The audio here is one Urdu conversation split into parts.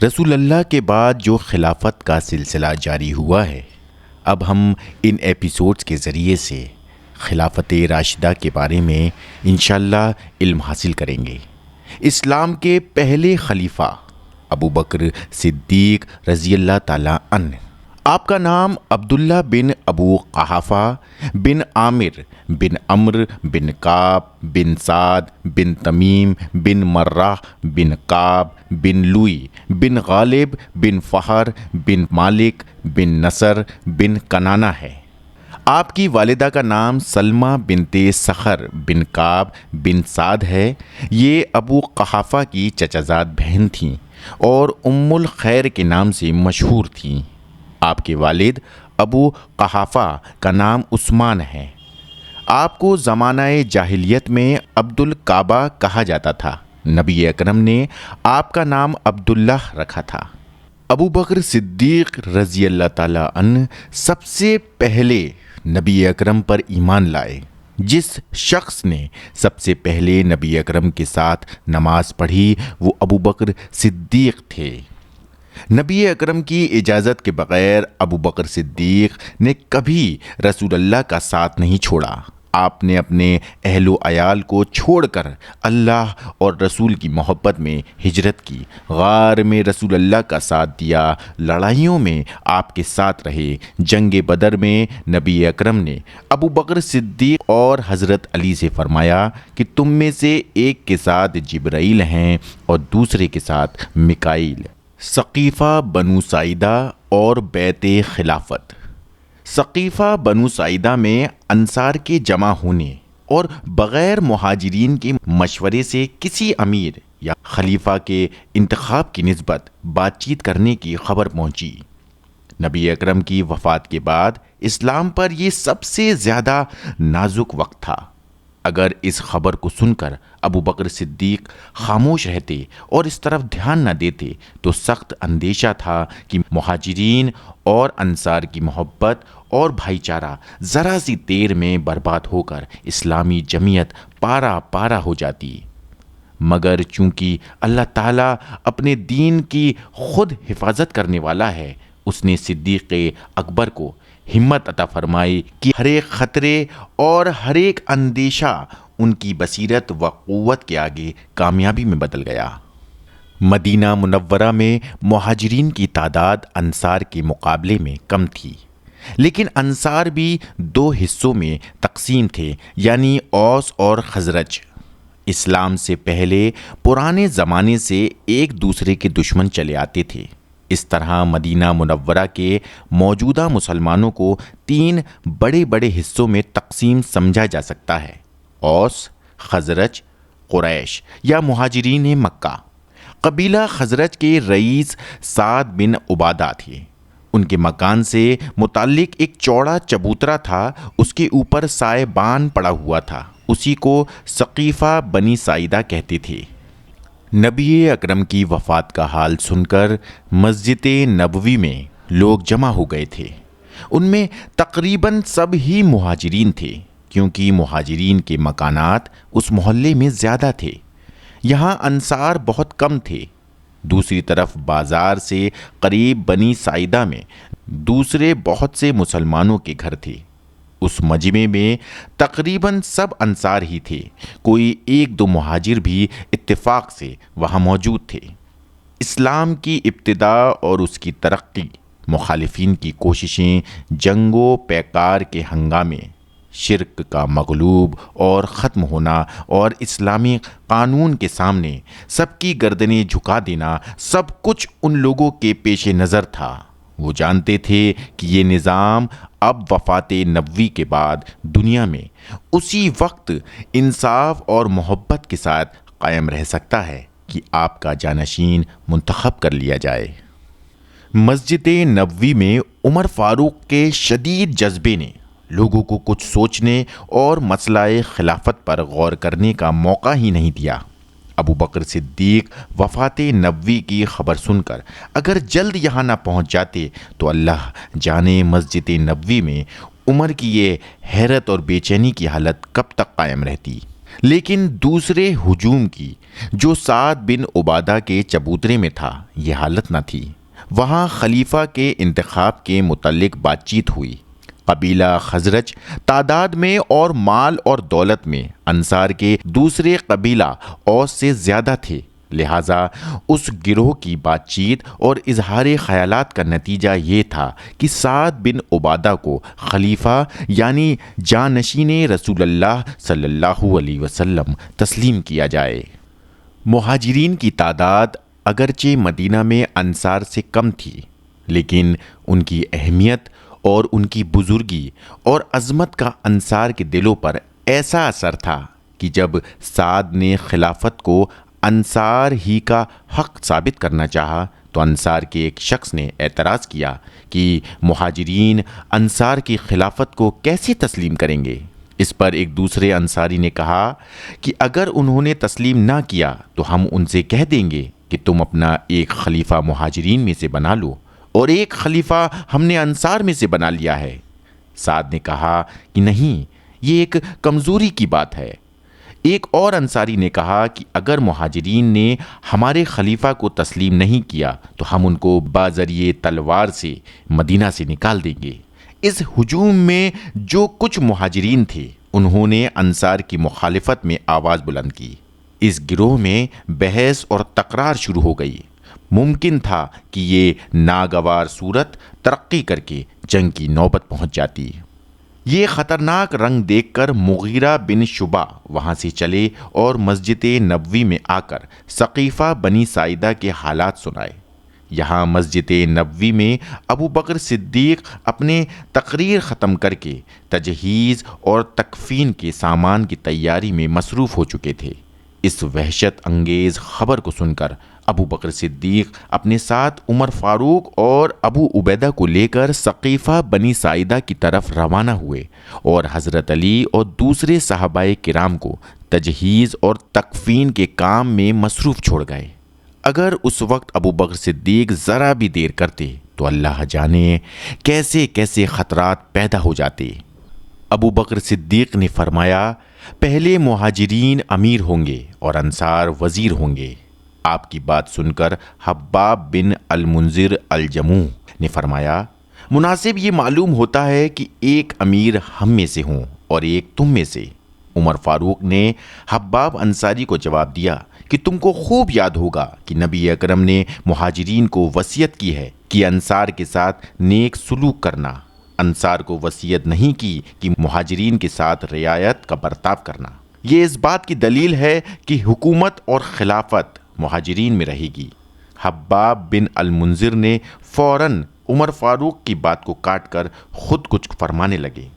رسول اللہ کے بعد جو خلافت کا سلسلہ جاری ہوا ہے، اب ہم ان ایپیسوڈز کے ذریعے سے خلافت راشدہ کے بارے میں انشاءاللہ علم حاصل کریں گے۔ اسلام کے پہلے خلیفہ ابو بکر صدیق رضی اللہ تعالیٰ عنہ، آپ کا نام عبداللہ بن ابو قحافہ بن عامر بن عمرو بن کعب بن سعد بن تمیم بن مرہ بن کعب بن لوئی بن غالب بن فہر بن مالک بن نصر بن کنانہ ہے۔ آپ کی والدہ کا نام سلمہ بنت صخر بن کعب بن سعد ہے۔ یہ ابو قحافہ کی چچازاد بہن تھیں اور ام الخیر کے نام سے مشہور تھیں۔ آپ کے والد ابو قحافہ کا نام عثمان ہے۔ آپ کو زمانہ جاہلیت میں عبد الکعبہ کہا جاتا تھا۔ نبی اکرم نے آپ کا نام عبداللہ رکھا تھا۔ ابو بکر صدیق رضی اللہ تعالیٰ عنہ سب سے پہلے نبی اکرم پر ایمان لائے۔ جس شخص نے سب سے پہلے نبی اکرم کے ساتھ نماز پڑھی وہ ابو بکر صدیق تھے۔ نبی اکرم کی اجازت کے بغیر ابو بکر صدیق نے کبھی رسول اللہ کا ساتھ نہیں چھوڑا۔ آپ نے اپنے اہل و عیال کو چھوڑ کر اللہ اور رسول کی محبت میں ہجرت کی، غار میں رسول اللہ کا ساتھ دیا، لڑائیوں میں آپ کے ساتھ رہے۔ جنگ بدر میں نبی اکرم نے ابو بکر صدیق اور حضرت علی سے فرمایا کہ تم میں سے ایک کے ساتھ جبرائیل ہیں اور دوسرے کے ساتھ میکائیل۔ ثقیفہ بنو ساعدہ اور بیعت خلافت۔ ثقیفہ بنو ساعدہ میں انصار کے جمع ہونے اور بغیر مہاجرین کے مشورے سے کسی امیر یا خلیفہ کے انتخاب کی نسبت بات چیت کرنے کی خبر پہنچی۔ نبی اکرم کی وفات کے بعد اسلام پر یہ سب سے زیادہ نازک وقت تھا۔ اگر اس خبر کو سن کر ابو بکر صدیق خاموش رہتے اور اس طرف دھیان نہ دیتے تو سخت اندیشہ تھا کہ مہاجرین اور انصار کی محبت اور بھائی چارہ ذرا سی دیر میں برباد ہو کر اسلامی جمعیت پارا پارا ہو جاتی۔ مگر چونکہ اللہ تعالیٰ اپنے دین کی خود حفاظت کرنے والا ہے، اس نے صدیق اکبر کو ہمت عطا فرمائی کہ ہر ایک خطرے اور ہر ایک اندیشہ ان کی بصیرت و قوت کے آگے کامیابی میں بدل گیا۔ مدینہ منورہ میں مہاجرین کی تعداد انصار کے مقابلے میں کم تھی، لیکن انصار بھی دو حصوں میں تقسیم تھے، یعنی اوس اور خزرج۔ اسلام سے پہلے پرانے زمانے سے ایک دوسرے کے دشمن چلے آتے تھے۔ اس طرح مدینہ منورہ کے موجودہ مسلمانوں کو تین بڑے بڑے حصوں میں تقسیم سمجھا جا سکتا ہے: اوس، خزرج، قریش یا مہاجرین مکہ۔ قبیلہ خزرج کے رئیس سعد بن عبادہ تھے۔ ان کے مکان سے متعلق ایک چوڑا چبوترا تھا، اس کے اوپر سائبان پڑا ہوا تھا، اسی کو ثقیفہ بنی ساعدہ کہتے تھے۔ نبی اکرم کی وفات کا حال سن کر مسجد نبوی میں لوگ جمع ہو گئے تھے۔ ان میں تقریباً سب ہی مہاجرین تھے، کیونکہ مہاجرین کے مکانات اس محلے میں زیادہ تھے۔ یہاں انصار بہت کم تھے۔ دوسری طرف بازار سے قریب بنی ساعدہ میں دوسرے بہت سے مسلمانوں کے گھر تھے۔ اس مجمع میں تقریباً سب انصار ہی تھے، کوئی ایک دو مہاجر بھی اتفاق سے وہاں موجود تھے۔ اسلام کی ابتدا اور اس کی ترقی، مخالفین کی کوششیں، جنگ و پیکار کے ہنگامے، شرک کا مغلوب اور ختم ہونا اور اسلامی قانون کے سامنے سب کی گردنیں جھکا دینا، سب کچھ ان لوگوں کے پیش نظر تھا۔ وہ جانتے تھے کہ یہ نظام اب وفات نبوی کے بعد دنیا میں اسی وقت انصاف اور محبت کے ساتھ قائم رہ سکتا ہے کہ آپ کا جانشین منتخب کر لیا جائے۔ مسجد نبوی میں عمر فاروق کے شدید جذبے نے لوگوں کو کچھ سوچنے اور مسئلہ خلافت پر غور کرنے کا موقع ہی نہیں دیا۔ ابو بکر صدیق وفات نبوی کی خبر سن کر اگر جلد یہاں نہ پہنچ جاتے تو اللہ جانے مسجد نبوی میں عمر کی یہ حیرت اور بے چینی کی حالت کب تک قائم رہتی۔ لیکن دوسرے ہجوم کی جو سعد بن عبادہ کے چبوترے میں تھا یہ حالت نہ تھی۔ وہاں خلیفہ کے انتخاب کے متعلق بات چیت ہوئی۔ قبیلہ خزرج تعداد میں اور مال اور دولت میں انصار کے دوسرے قبیلہ اوس سے زیادہ تھے، لہٰذا اس گروہ کی بات چیت اور اظہار خیالات کا نتیجہ یہ تھا کہ سعد بن عبادہ کو خلیفہ یعنی جانشین رسول اللہ صلی اللہ علیہ وسلم تسلیم کیا جائے۔ مہاجرین کی تعداد اگرچہ مدینہ میں انصار سے کم تھی، لیکن ان کی اہمیت اور ان کی بزرگی اور عظمت کا انصار کے دلوں پر ایسا اثر تھا کہ جب سعد نے خلافت کو انصار ہی کا حق ثابت کرنا چاہا تو انصار کے ایک شخص نے اعتراض کیا کہ مہاجرین انصار کی خلافت کو کیسے تسلیم کریں گے؟ اس پر ایک دوسرے انصاری نے کہا کہ اگر انہوں نے تسلیم نہ کیا تو ہم ان سے کہہ دیں گے کہ تم اپنا ایک خلیفہ مہاجرین میں سے بنا لو اور ایک خلیفہ ہم نے انصار میں سے بنا لیا ہے۔ سعد نے کہا کہ نہیں، یہ ایک کمزوری کی بات ہے۔ ایک اور انصاری نے کہا کہ اگر مہاجرین نے ہمارے خلیفہ کو تسلیم نہیں کیا تو ہم ان کو بذریعہ تلوار سے مدینہ سے نکال دیں گے۔ اس ہجوم میں جو کچھ مہاجرین تھے انہوں نے انصار کی مخالفت میں آواز بلند کی۔ اس گروہ میں بحث اور تکرار شروع ہو گئی۔ ممکن تھا کہ یہ ناگوار صورت ترقی کر کے جنگ کی نوبت پہنچ جاتی۔ یہ خطرناک رنگ دیکھ کر مغیرہ بن شعبہ وہاں سے چلے اور مسجد نبوی میں آ کر ثقیفہ بنی ساعدہ کے حالات سنائے۔ یہاں مسجد نبوی میں ابو بکر صدیق اپنے تقریر ختم کر کے تجہیز اور تکفین کے سامان کی تیاری میں مصروف ہو چکے تھے۔ اس وحشت انگیز خبر کو سن کر ابو بکر صدیق اپنے ساتھ عمر فاروق اور ابو عبیدہ کو لے کر ثقیفہ بنی ساعدہ کی طرف روانہ ہوئے اور حضرت علی اور دوسرے صحابہ کرام کو تجہیز اور تکفین کے کام میں مصروف چھوڑ گئے۔ اگر اس وقت ابو بکر صدیق ذرا بھی دیر کرتے تو اللہ جانے کیسے کیسے خطرات پیدا ہو جاتے۔ ابو بکر صدیق نے فرمایا، پہلے مہاجرین امیر ہوں گے اور انصار وزیر ہوں گے۔ آپ کی بات سن کر حباب بن المنذر الجموح نے فرمایا، مناسب یہ معلوم ہوتا ہے کہ ایک امیر ہم میں سے ہوں اور ایک تم میں سے۔ عمر فاروق نے حباب انصاری کو جواب دیا کہ تم کو خوب یاد ہوگا کہ نبی اکرم نے مہاجرین کو وصیت کی ہے کہ انصار کے ساتھ نیک سلوک کرنا، انصار کو وصیت نہیں کی کہ مہاجرین کے ساتھ رعایت کا برتاؤ کرنا۔ یہ اس بات کی دلیل ہے کہ حکومت اور خلافت مہاجرین میں رہے گی۔ حباب بن المنذر نے فوراً عمر فاروق کی بات کو کاٹ کر خود کچھ فرمانے لگے۔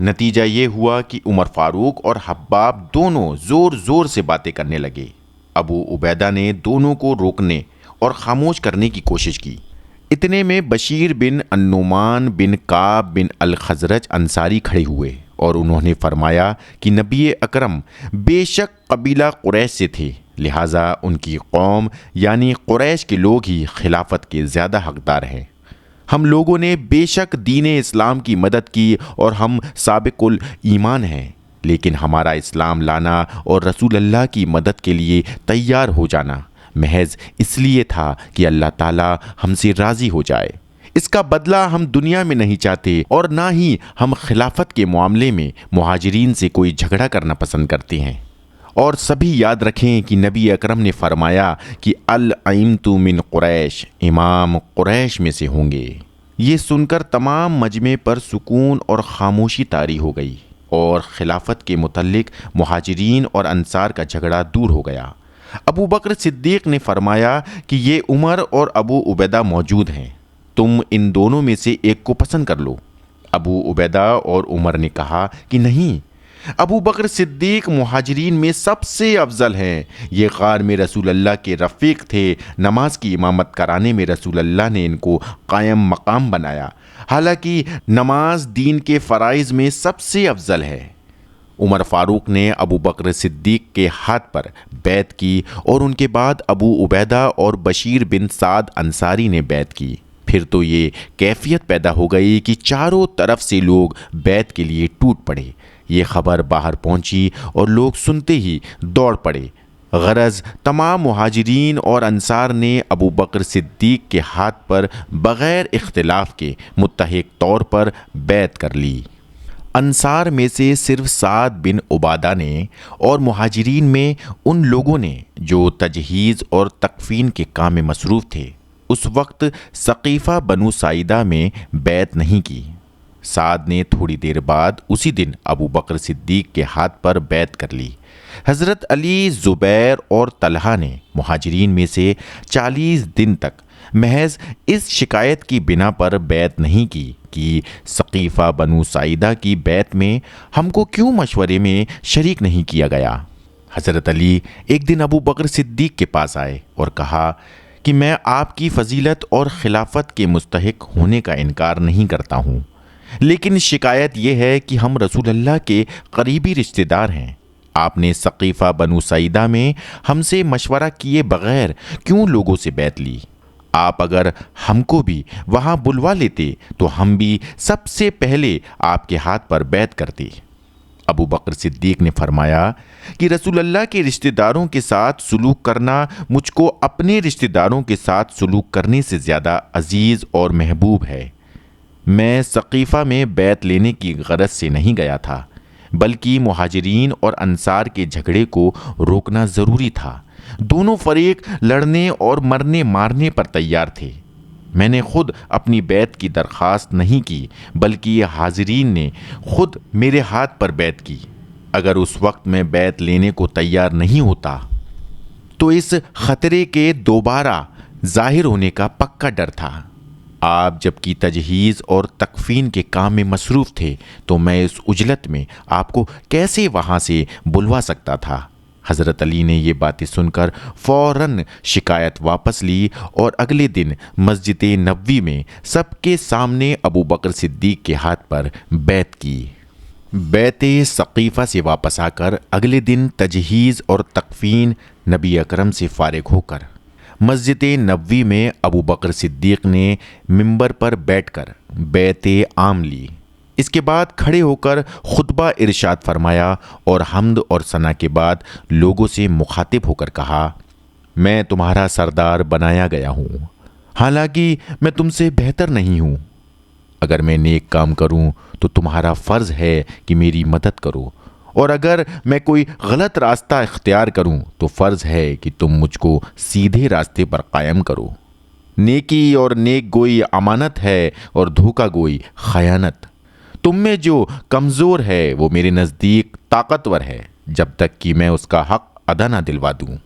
نتیجہ یہ ہوا کہ عمر فاروق اور حباب دونوں زور زور سے باتیں کرنے لگے۔ ابو عبیدہ نے دونوں کو روکنے اور خاموش کرنے کی کوشش کی۔ اتنے میں بشیر بن النعمان بن کعب بن الخزرج انصاری کھڑے ہوئے اور انہوں نے فرمایا کہ نبی اکرم بے شک قبیلہ قریش سے تھے، لہٰذا ان کی قوم یعنی قریش کے لوگ ہی خلافت کے زیادہ حقدار ہیں۔ ہم لوگوں نے بے شک دین اسلام کی مدد کی اور ہم سابق الایمان ہیں، لیکن ہمارا اسلام لانا اور رسول اللہ کی مدد کے لیے تیار ہو جانا محض اس لیے تھا کہ اللہ تعالیٰ ہم سے راضی ہو جائے۔ اس کا بدلہ ہم دنیا میں نہیں چاہتے اور نہ ہی ہم خلافت کے معاملے میں مہاجرین سے کوئی جھگڑا کرنا پسند کرتے ہیں۔ اور سبھی یاد رکھیں کہ نبی اکرم نے فرمایا کہ الائمۃ من قریش، امام قریش میں سے ہوں گے۔ یہ سن کر تمام مجمع پر سکون اور خاموشی طاری ہو گئی اور خلافت کے متعلق مہاجرین اور انصار کا جھگڑا دور ہو گیا۔ ابو بکر صدیق نے فرمایا کہ یہ عمر اور ابو عبیدہ موجود ہیں، تم ان دونوں میں سے ایک کو پسند کر لو۔ ابو عبیدہ اور عمر نے کہا کہ نہیں، ابو بکر صدیق مہاجرین میں سب سے افضل ہیں، یہ غار میں رسول اللہ کے رفیق تھے، نماز کی امامت کرانے میں رسول اللہ نے ان کو قائم مقام بنایا، حالانکہ نماز دین کے فرائض میں سب سے افضل ہے۔ عمر فاروق نے ابو بکر صدیق کے ہاتھ پر بیعت کی اور ان کے بعد ابو عبیدہ اور بشیر بن سعد انصاری نے بیعت کی۔ پھر تو یہ کیفیت پیدا ہو گئی کہ چاروں طرف سے لوگ بیعت کے لیے ٹوٹ پڑے۔ یہ خبر باہر پہنچی اور لوگ سنتے ہی دوڑ پڑے۔ غرض تمام مہاجرین اور انصار نے ابو بکر صدیق کے ہاتھ پر بغیر اختلاف کے متحد طور پر بیعت کر لی۔ انصار میں سے صرف سعد بن عبادہ نے اور مہاجرین میں ان لوگوں نے جو تجہیز اور تکفین کے کام میں مصروف تھے اس وقت ثقیفہ بنو ساعدہ میں بیعت نہیں کی۔ سعد نے تھوڑی دیر بعد اسی دن ابو بکر صدیق کے ہاتھ پر بیعت کر لی۔ حضرت علی، زبیر اور طلحہ نے مہاجرین میں سے 40 دن تک محض اس شکایت کی بنا پر بیعت نہیں کی کہ ثقیفہ بنو ساعدہ کی بیعت میں ہم کو کیوں مشورے میں شریک نہیں کیا گیا۔ حضرت علی ایک دن ابو بکر صدیق کے پاس آئے اور کہا کہ میں آپ کی فضیلت اور خلافت کے مستحق ہونے کا انکار نہیں کرتا ہوں، لیکن شکایت یہ ہے کہ ہم رسول اللہ کے قریبی رشتہ دار ہیں۔ آپ نے ثقیفہ بنو ساعدہ میں ہم سے مشورہ کیے بغیر کیوں لوگوں سے بیعت لی؟ آپ اگر ہم کو بھی وہاں بلوا لیتے تو ہم بھی سب سے پہلے آپ کے ہاتھ پر بیعت کرتے۔ ابو بکر صدیق نے فرمایا کہ رسول اللہ کے رشتہ داروں کے ساتھ سلوک کرنا مجھ کو اپنے رشتہ داروں کے ساتھ سلوک کرنے سے زیادہ عزیز اور محبوب ہے۔ میں ثقیفہ میں بیعت لینے کی غرض سے نہیں گیا تھا، بلکہ مہاجرین اور انصار کے جھگڑے کو روکنا ضروری تھا۔ دونوں فریق لڑنے اور مرنے مارنے پر تیار تھے۔ میں نے خود اپنی بیعت کی درخواست نہیں کی، بلکہ یہ حاضرین نے خود میرے ہاتھ پر بیعت کی۔ اگر اس وقت میں بیعت لینے کو تیار نہیں ہوتا تو اس خطرے کے دوبارہ ظاہر ہونے کا پکا ڈر تھا۔ آپ جب کی تجہیز اور تکفین کے کام میں مصروف تھے تو میں اس عجلت میں آپ کو کیسے وہاں سے بلوا سکتا تھا؟ حضرت علی نے یہ باتیں سن کر فوراً شکایت واپس لی اور اگلے دن مسجد نبوی میں سب کے سامنے ابو بکر صدیق کے ہاتھ پر بیعت کی۔ بیعت ثقیفہ سے واپس آ کر اگلے دن تجہیز اور تکفین نبی اکرم سے فارغ ہو کر مسجد نبوی میں ابو بکر صدیق نے منبر پر بیٹھ کر بیعت عام لی۔ اس کے بعد کھڑے ہو کر خطبہ ارشاد فرمایا اور حمد اور ثنا کے بعد لوگوں سے مخاطب ہو کر کہا، میں تمہارا سردار بنایا گیا ہوں، حالانکہ میں تم سے بہتر نہیں ہوں۔ اگر میں نیک کام کروں تو تمہارا فرض ہے کہ میری مدد کرو، اور اگر میں کوئی غلط راستہ اختیار کروں تو فرض ہے کہ تم مجھ کو سیدھے راستے پر قائم کرو۔ نیکی اور نیک گوئی امانت ہے اور دھوکہ گوئی خیانت۔ تم میں جو کمزور ہے وہ میرے نزدیک طاقتور ہے جب تک کہ میں اس کا حق ادا نہ دلوا دوں،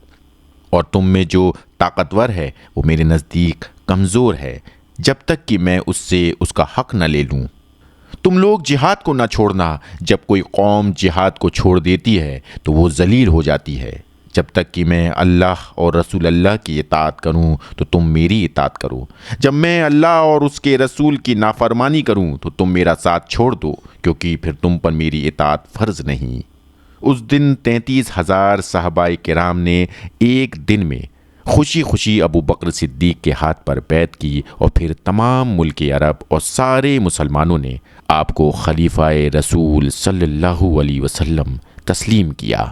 اور تم میں جو طاقتور ہے وہ میرے نزدیک کمزور ہے جب تک کہ میں اس سے اس کا حق نہ لے لوں۔ تم لوگ جہاد کو نہ چھوڑنا، جب کوئی قوم جہاد کو چھوڑ دیتی ہے تو وہ ذلیل ہو جاتی ہے۔ جب تک کہ میں اللہ اور رسول اللہ کی اطاعت کروں تو تم میری اطاعت کرو، جب میں اللہ اور اس کے رسول کی نافرمانی کروں تو تم میرا ساتھ چھوڑ دو، کیونکہ پھر تم پر میری اطاعت فرض نہیں۔ اس دن 33,000 صحابہ کرام نے ایک دن میں خوشی خوشی ابو بکر صدیق کے ہاتھ پر بیعت کی، اور پھر تمام ملک عرب اور سارے مسلمانوں نے آپ کو خلیفہ رسول صلی اللہ علیہ وسلم تسلیم کیا۔